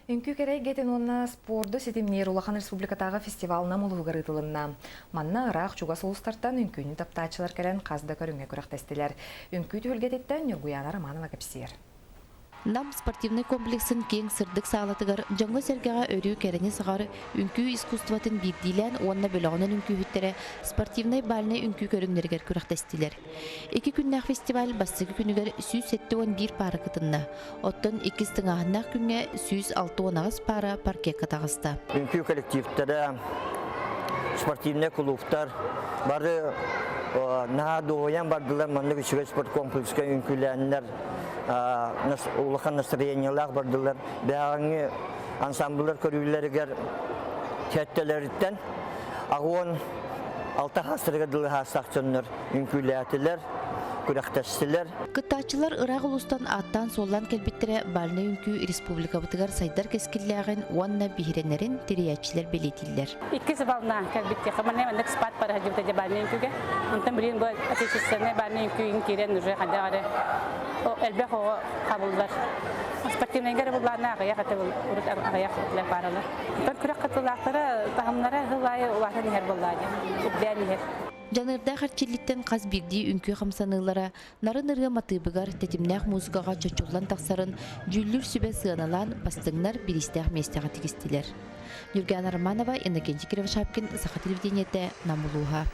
Үнкү керей гетен онна спорду сетимнер Улахан Республикатағы фестивалына мұлығығыр ытылынна. Манна ырақ чуга соғыстартан үнкүні таптачылар кәрен қазда көріңе көріқтестілер. Үнкү түйілгететтен Нюргуяна Романова кәпсер. Нам спортивный комплексин кең сырдык сағалатыгар жаңғы сергеға өрі кәріне сағары үнкү искусстватын бирдилен онна бөліғынан үнкү хүттері спортивный баліне үнкү көріңдергер көріқтестілер. 2 күннәқ фестиваль бастығы күнігер 171 пары кытынна. Оттон 2 стыңағыннақ күнге 106 пара парке катағыста. Үнкү коллективтері, спортивный клубтар бары нағадуғаян бардылар маңды күшігі спорт комплексқа үнкүләнілер. Улахан настроениялар бардылар. Бәғаңы ансамблер көрүлерігер кәттелеріттен ағуын 6 ғасырға дылы ғасақчынлар үнкүләтілер, күрәқтәшсілер. Кыттачылар ырақ ұлыстан аттан солан кәлбеттері балны үнкү республика бұтығар сайдар кескілләғын уанна бихиренерін териячилер белетілдер. 2 бална кәлбетте қамане мәндік спат пара жібіті балны үнкүге. Онтан білін бұл отечественный балны үнкүгін керен уже қадағары әлбәқ оғы қабылдар. Спортивнайгар бұлларына ағаяқ әті бұл ұрыт ағаяқ өтілер баралар. Онтан күрек қатылақтары тағымлары ғылайы ұлатын ехер бұллады. Үбдән ехер. Жанырда харчиллиттен қаз бирди үнкү қамсанылара нарын-ыры матыбыгар тетимнәқ музыкаға чочулан тақсарын жүллүр сүбе сыаналан бастыңнар биристәқ местеға тегістілер. Нюргуяна Романова, Иннокентий Кривошапкин, Саха телевидениеті, Намулуха.